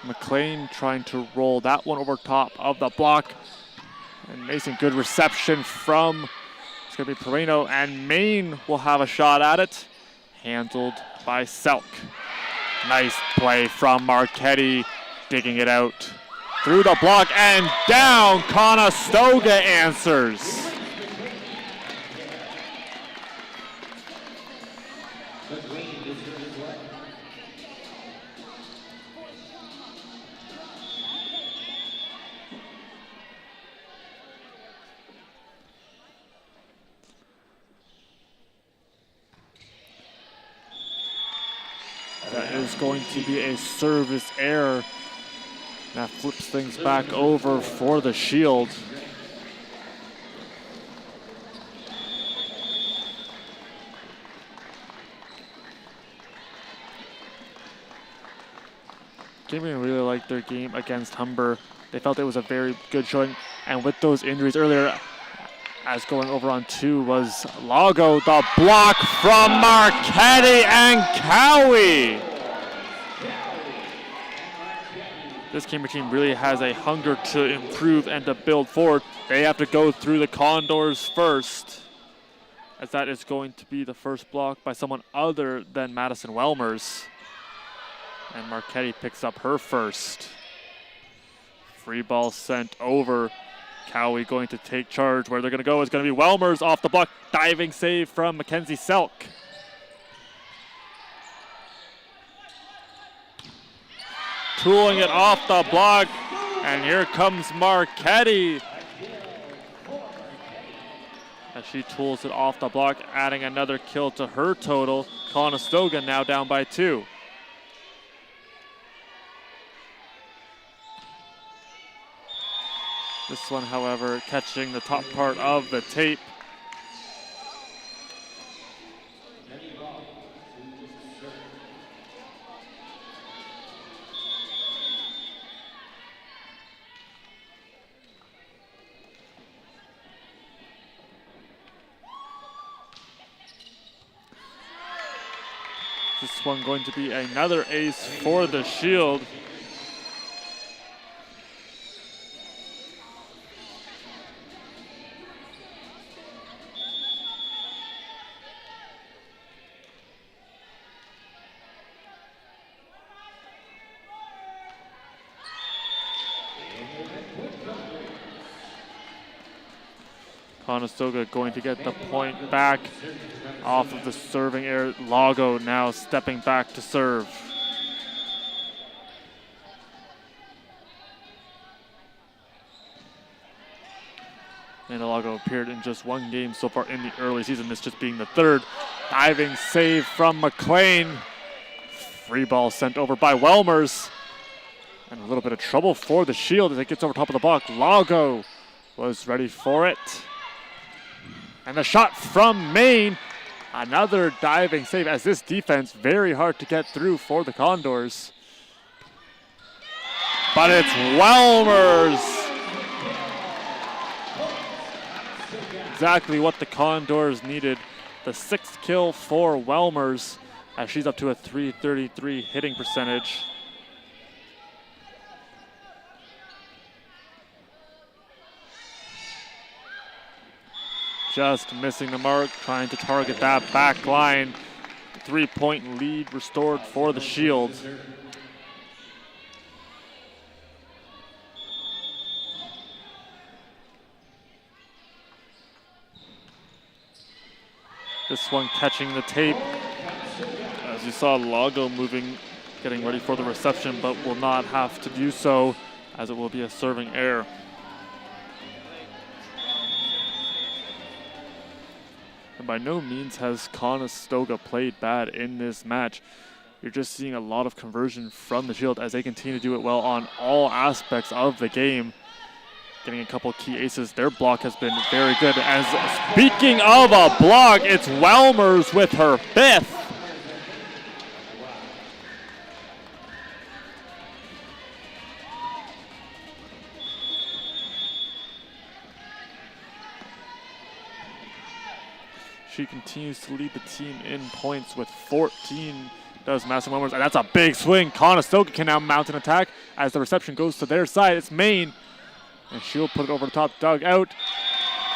McLean trying to roll that one over top of the block. And Mason, good reception from, it's going to be Perino, and Maine will have a shot at it. Handled by Selk. Nice play from Marchetti, digging it out. Through the block and down, Conestoga answers. That is going to be a service error. That flips things back over for the Shield. Cambrian really liked their game against Humber. They felt it was a very good showing. And with those injuries earlier, as going over on 2 was Lago, the block from Marchetti and Cowie. This Cambrian team really has a hunger to improve and to build forward. They have to go through the Condors first, as that is going to be the first block by someone other than Madison Welmers. And Marchetti picks up her first. Free ball sent over. Cowie going to take charge. Where they're going to go is going to be Welmers off the block. Diving save from Mackenzie Selk. Tooling it off the block. And here comes Marchetti. As she tools it off the block, adding another kill to her total. Conestoga now down by 2. This one, however, catching the top part of the tape. This one going to be another ace for the Shield. Conestoga going to get the point back off of the serving error. Lago now stepping back to serve. And Lago appeared in just one game so far in the early season, this just being the 3rd. Diving save from McLean. Free ball sent over by Welmers. And a little bit of trouble for the Shield as it gets over top of the block. Lago was ready for it. And the shot from Maine. Another diving save, as this defense very hard to get through for the Condors. But it's Welmers. Exactly what the Condors needed. The 6th kill for Welmers, as she's up to a .333 hitting percentage. Just missing the mark, trying to target that back line. 3-point lead restored for the Shield. This one catching the tape. As you saw, Lago moving, getting ready for the reception, but will not have to do so as it will be a serving error. And by no means has Conestoga played bad in this match. You're just seeing a lot of conversion from the Shield as they continue to do it well on all aspects of the game. Getting a couple key aces. Their block has been very good. As speaking of a block, it's Welmers with her 5th. She continues to lead the team in points with 14. Does Madison Welmers, and that's a big swing. Conestoga can now mount an attack as the reception goes to their side. It's Maine, and she'll put it over the top dugout.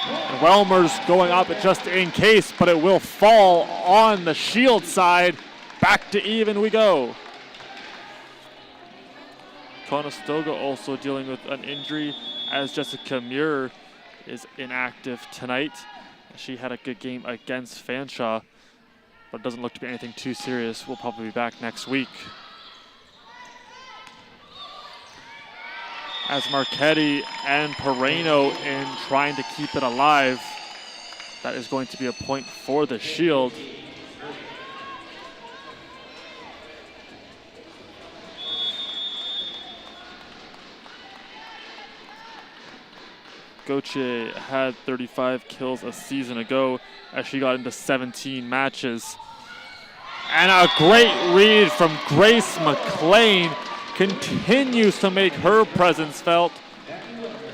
And Welmers going up just in case, but it will fall on the Shield side. Back to even we go. Conestoga also dealing with an injury as Jessica Muir is inactive tonight. She had a good game against Fanshawe, but it doesn't look to be anything too serious. We'll probably be back next week. As Marchetti and Pereno in trying to keep it alive. That is going to be a point for the Shield. Gauthier had 35 kills a season ago as she got into 17 matches. And a great read from Grace McLean continues to make her presence felt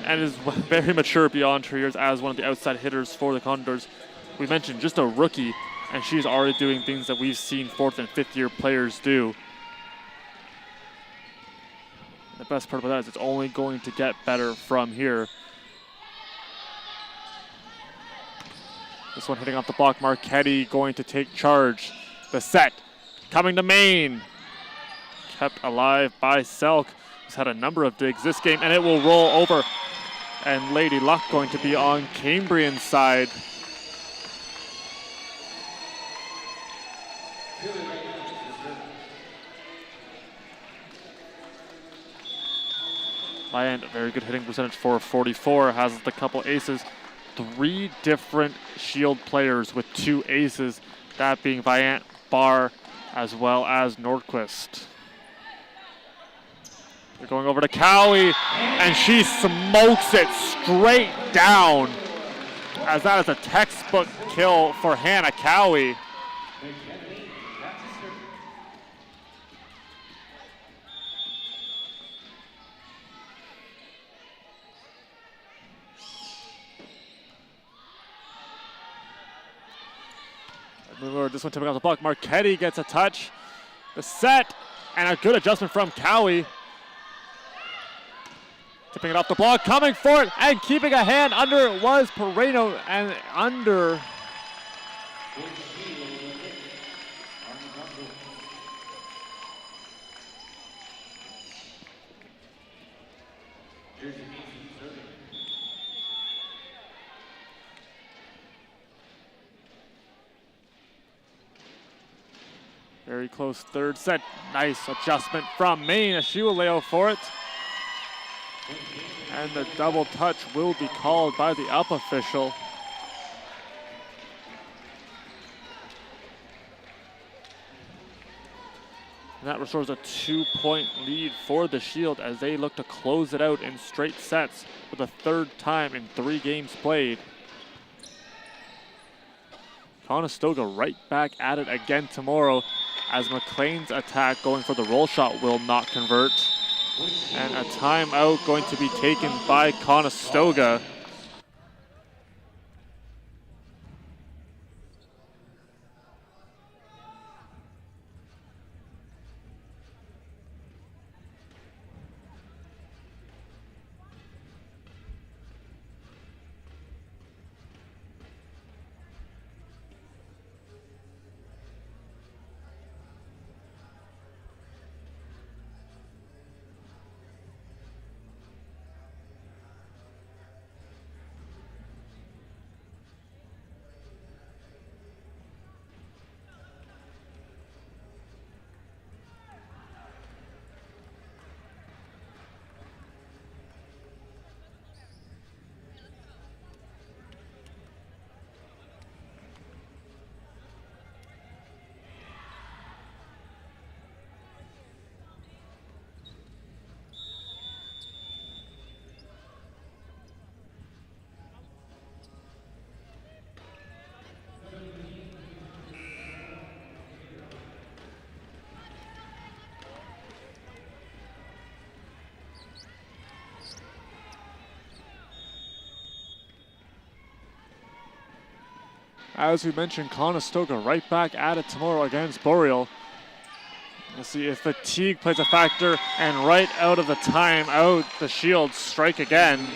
and is very mature beyond her years as one of the outside hitters for the Condors. We mentioned just a rookie, and she's already doing things that we've seen 4th and 5th year players do. The best part about that is it's only going to get better from here. This one hitting off the block. Marchetti going to take charge. The set coming to Maine. Kept alive by Selk, who's had a number of digs this game, and it will roll over. And Lady Luck going to be on Cambrian's side. Viant, very good hitting percentage for 44, has the couple aces. 3 different Shield players with 2 aces, that being Viant, Barr, as well as Nordquist. They're going over to Cowie, and she smokes it straight down, as that is a textbook kill for Hannah Cowie. This one tipping off the block. Marchetti gets a touch. The set, and a good adjustment from Cowie. Tipping it off the block, coming for it, and keeping a hand under it was Pereno, and under. Very close third set. Nice adjustment from Maine as she will lay out for it. And the double touch will be called by the up official. And that restores a 2-point lead for the Shield as they look to close it out in straight sets for the 3rd time in 3 games played. Conestoga right back at it again tomorrow as McLean's attack going for the roll shot will not convert. And a timeout going to be taken by Conestoga. As we mentioned, Conestoga right back at it tomorrow against Boreal. We'll see if fatigue plays a factor, and right out of the timeout, the Shields strike again.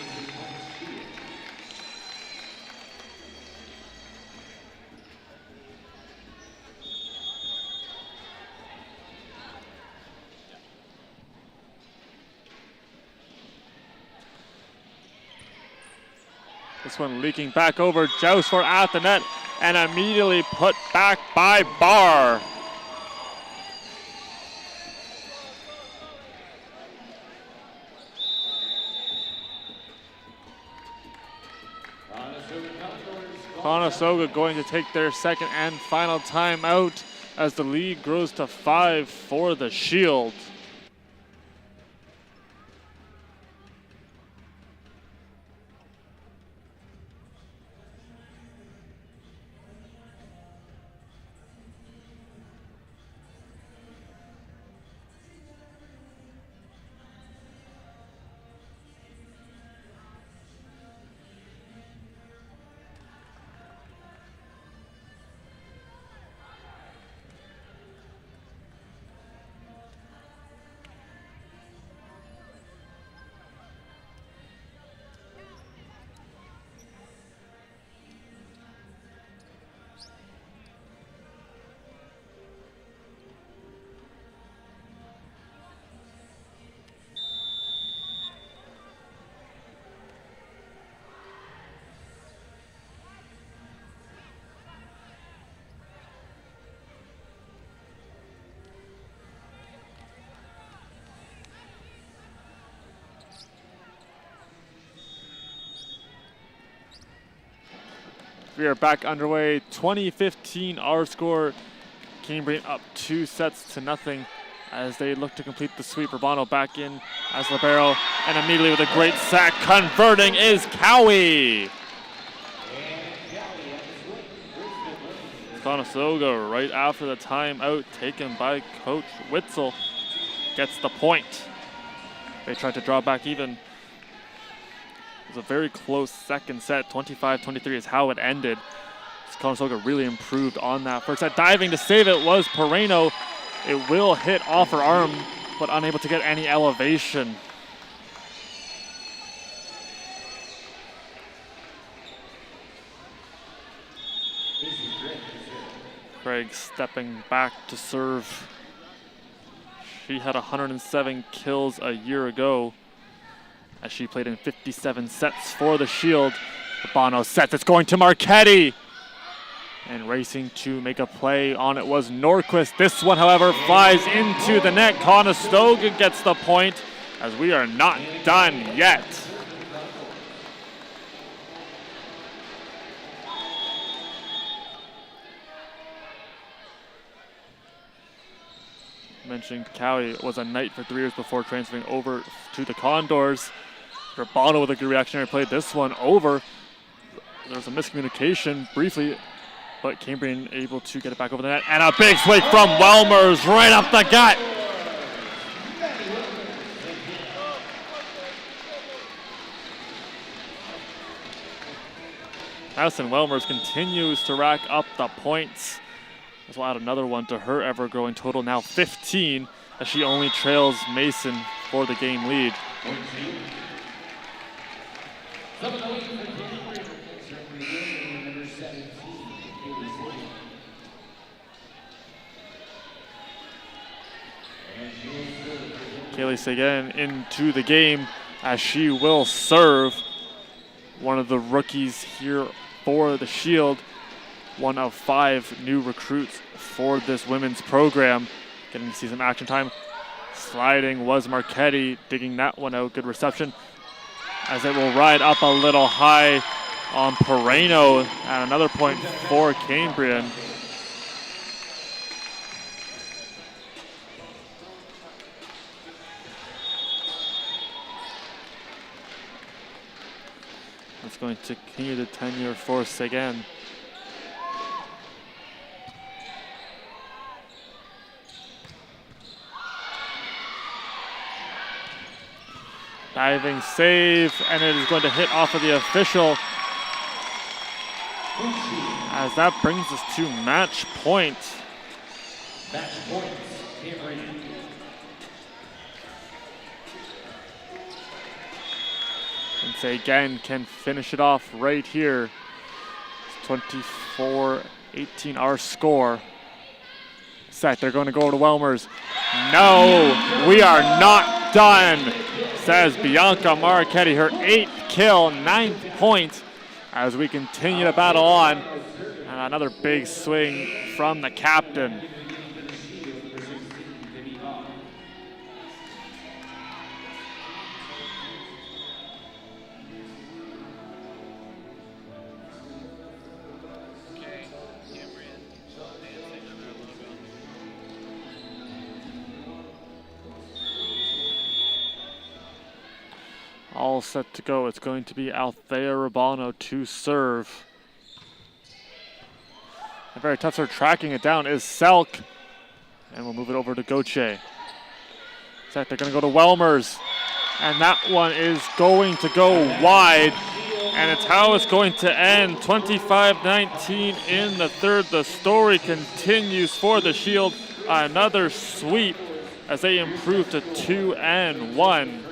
This one leaking back over, Joust for at the net, and immediately put back by Barr. Conestoga going to take their second and final timeout as the lead grows to 5 for the Shield. We are back underway. 20-15 our score. Cambrian up 2-0 as they look to complete the sweep. Urbano back in as libero, and immediately with a great sack converting is Cowie. Conestoga right after the timeout taken by Coach Witzel gets the point. They tried to draw back even. It was a very close second set. 25-23 is how it ended. Conestoga really improved on that first set. Diving to save it was Pereno. It will hit off her arm, but unable to get any elevation. Craig stepping back to serve. She had 107 kills a year ago as she played in 57 sets for the Shield. Urbano sets, it's going to Marchetti. And racing to make a play on it was Norquist. This one, however, flies into the net. Conestoga gets the point as we are not done yet. Mentioned Cowie was a Knight for 3 years before transferring over to the Condors. Urbano with a good reactionary play. This one over. There was a miscommunication briefly, but Cambrian able to get it back over the net. And a big swing from Welmers right up the gut. Madison Welmers continues to rack up the points. This will add another one to her ever-growing total, now 15, as she only trails Mason for the game lead. Kaylee Sagan into the game as she will serve. One of the rookies here for the Shield. One of 5 new recruits for this women's program. Getting to see some action time. Sliding was Marchetti, digging that one out. Good reception as it will ride up a little high on Pereno, and another point for Cambrian. It's going to continue the tenure for Sagan. Diving save, and it is going to hit off of the official as that brings us to match point. Match points, Cambrian. And say again can finish it off right here. It's 24-18 our score. Set, they're going to go to Welmers. No, we are not done, says Bianca Marchetti. Her 8th kill, 9th point, as we continue to battle on. And another big swing from the captain. Okay, Cambrian, dancing on our logo. All set to go. It's going to be Althea Rabano to serve. A very tough start tracking it down is Selk. And we'll move it over to Goche. Set, they're going to go to Welmers. And that one is going to go wide. And it's how it's going to end. 25-19 in the third. The story continues for the Shield. Another sweep as they improve to 2-1.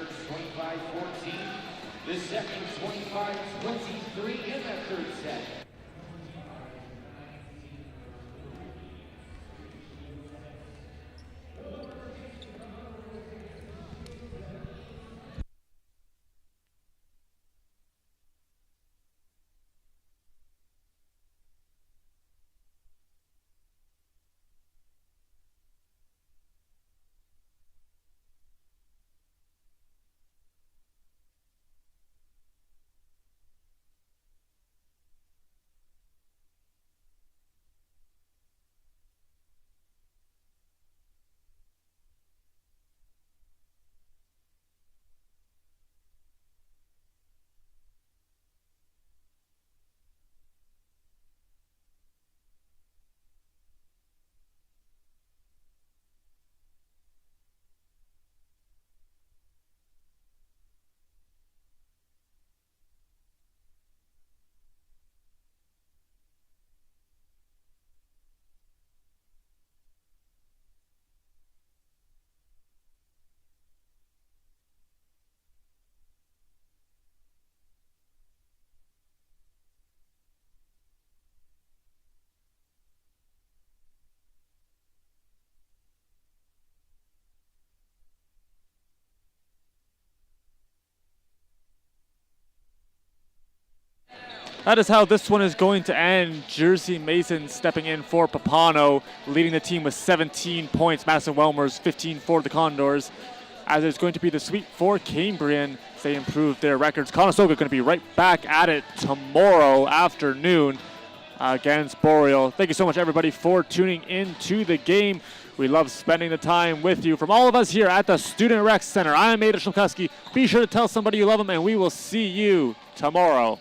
The second 25-23 in that third set. That is how this one is going to end. Jersey Mason stepping in for Papano, leading the team with 17 points. Madison Welmers 15 for the Condors. As it's going to be the sweep for Cambrian, they improved their records. Conestoga going to be right back at it tomorrow afternoon against Boreal. Thank you so much, everybody, for tuning in to the game. We love spending the time with you. From all of us here at the Student Rec Center, I am Ada Shulkowski. Be sure to tell somebody you love them, and we will see you tomorrow.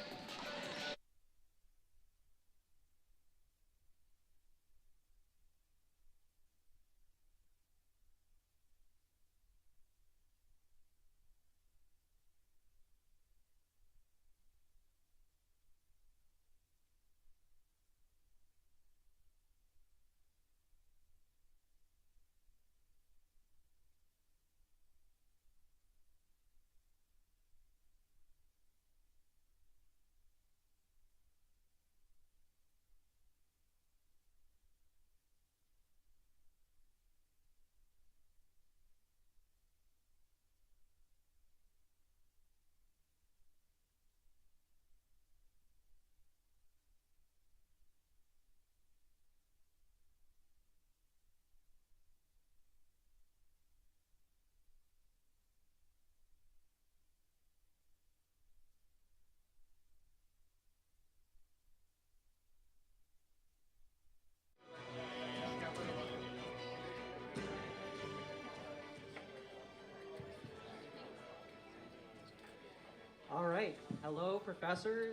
All right. Hello, professors.